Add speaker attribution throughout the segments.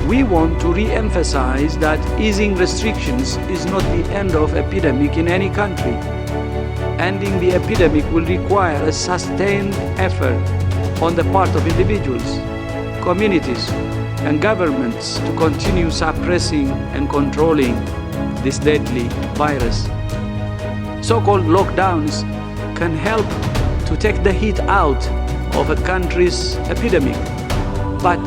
Speaker 1: We want to re-emphasize that easing restrictions is not the end of epidemic in any country. Ending the epidemic will require a sustained effort on the part of individuals, communities, and governments to continue suppressing and controlling this deadly virus. So-called lockdowns can help to take the heat out of a country's epidemic, but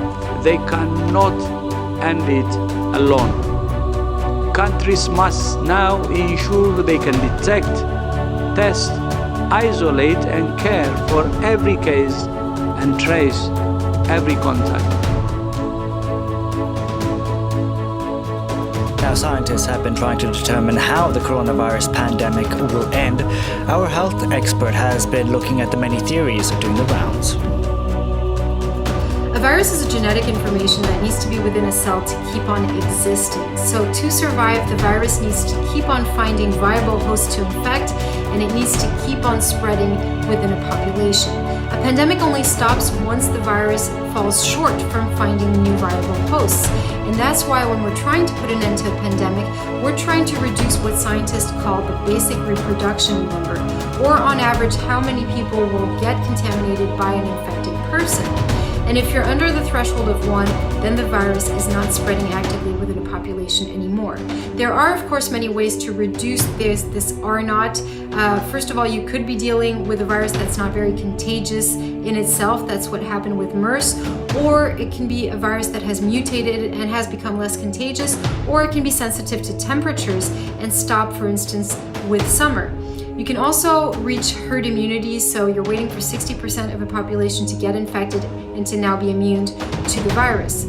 Speaker 1: they cannot end it alone. Countries must now ensure that they can detect, test, isolate, and care for every case and trace every contact.
Speaker 2: Now, scientists have been trying to determine how the coronavirus pandemic will end. Our health expert has been looking at the many theories doing the rounds.
Speaker 3: A virus is a genetic information that needs to be within a cell to keep on existing. So to survive, the virus needs to keep on finding viable hosts to infect, and it needs to keep on spreading within a population. A pandemic only stops once the virus falls short from finding new viable hosts. And that's why when we're trying to put an end to a pandemic, we're trying to reduce what scientists call the basic reproduction number, or on average, how many people will get contaminated by an infected person. And if you're under the threshold of 1, then the virus is not spreading actively within a population anymore. There are, of course, many ways to reduce this R0. First of all, you could be dealing with a virus that's not very contagious in itself. That's what happened with MERS. Or it can be a virus that has mutated and has become less contagious. Or it can be sensitive to temperatures and stop, for instance, with summer. You can also reach herd immunity, so you're waiting for 60% of a population to get infected and to now be immune to the virus.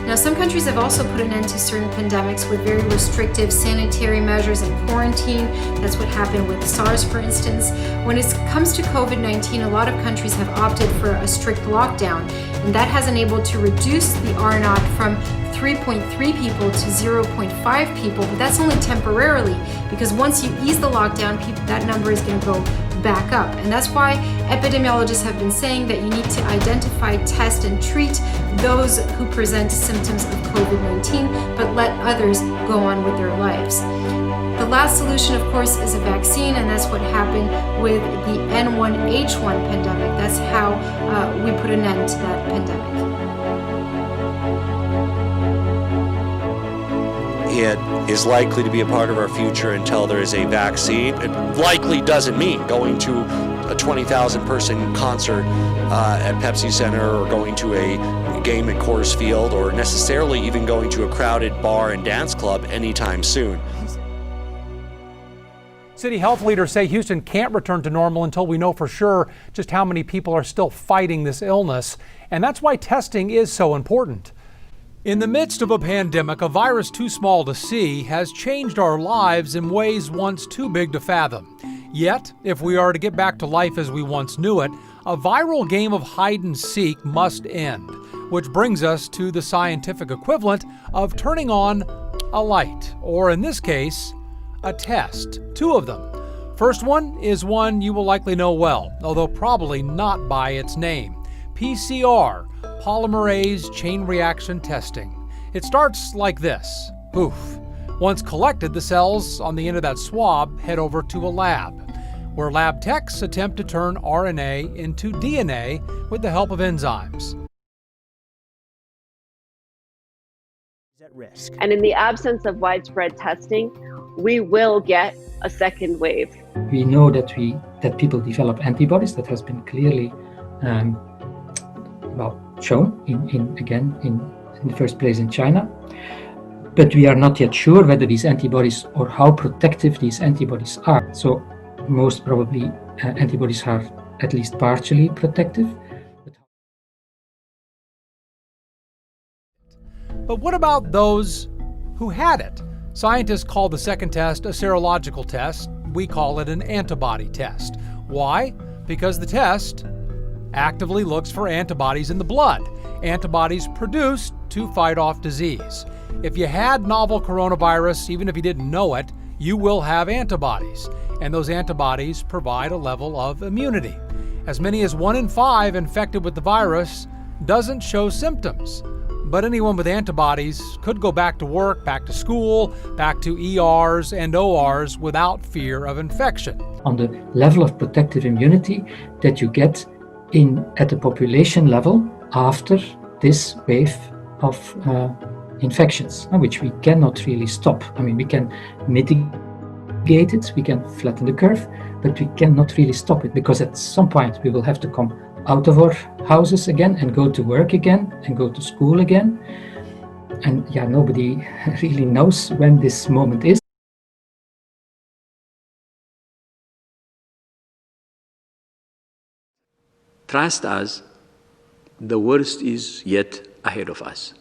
Speaker 3: Now, some countries have also put an end to certain pandemics with very restrictive sanitary measures and quarantine. That's what happened with SARS, for instance. When it comes to COVID-19, a lot of countries have opted for a strict lockdown, and that has enabled to reduce the R0 from 3.3 people to 0.5 people, but that's only temporarily, because once you ease the lockdown, that number is going to go back up. And that's why epidemiologists have been saying that you need to identify, test, and treat those who present symptoms of COVID-19, but let others go on with their lives. The last solution, of course, is a vaccine, and that's what happened with the N1H1 pandemic. That's how we put an end to that pandemic.
Speaker 4: It is likely to be a part of our future until there is a vaccine. It likely doesn't mean going to a 20,000 person concert at Pepsi Center, or going to a game at Coors Field, or necessarily even going to a crowded bar and dance club anytime soon.
Speaker 5: City health leaders say Houston can't return to normal until we know for sure just how many people are still fighting this illness. And that's why testing is so important. In the midst of a pandemic, a virus too small to see has changed our lives in ways once too big to fathom. Yet, if we are to get back to life as we once knew it, a viral game of hide and seek must end. Which brings us to the scientific equivalent of turning on a light, or in this case, a test. 2 of them. First one is one you will likely know well, although probably not by its name. PCR, polymerase chain reaction testing. It starts like this. Poof. Once collected, the cells on the end of that swab head over to a lab, where lab techs attempt to turn RNA into DNA with the help of enzymes.
Speaker 6: At risk.
Speaker 7: And in the absence of widespread testing, we will get a second wave.
Speaker 8: We know that people develop antibodies. That has been clearly shown in the first place in China. But we are not yet sure whether these antibodies, or how protective these antibodies are. So most probably antibodies are at least partially protective.
Speaker 5: But what about those who had it? Scientists call the second test a serological test. We call it an antibody test. Why? Because the test actively looks for antibodies in the blood, antibodies produced to fight off disease. If you had novel coronavirus, even if you didn't know it, you will have antibodies, and those antibodies provide a level of immunity. As many as 1 in 5 infected with the virus doesn't show symptoms. But anyone with antibodies could go back to work, back to school, back to ERs and ORs without fear of infection.
Speaker 8: On the level of protective immunity that you get at the population level after this wave of infections, which we cannot really stop. I mean, we can mitigate it, we can flatten the curve, but we cannot really stop it, because at some point we will have to come out of our houses again and go to work again and go to school again. And yeah, nobody really knows when this moment is.
Speaker 1: Trust us, the worst is yet ahead of us.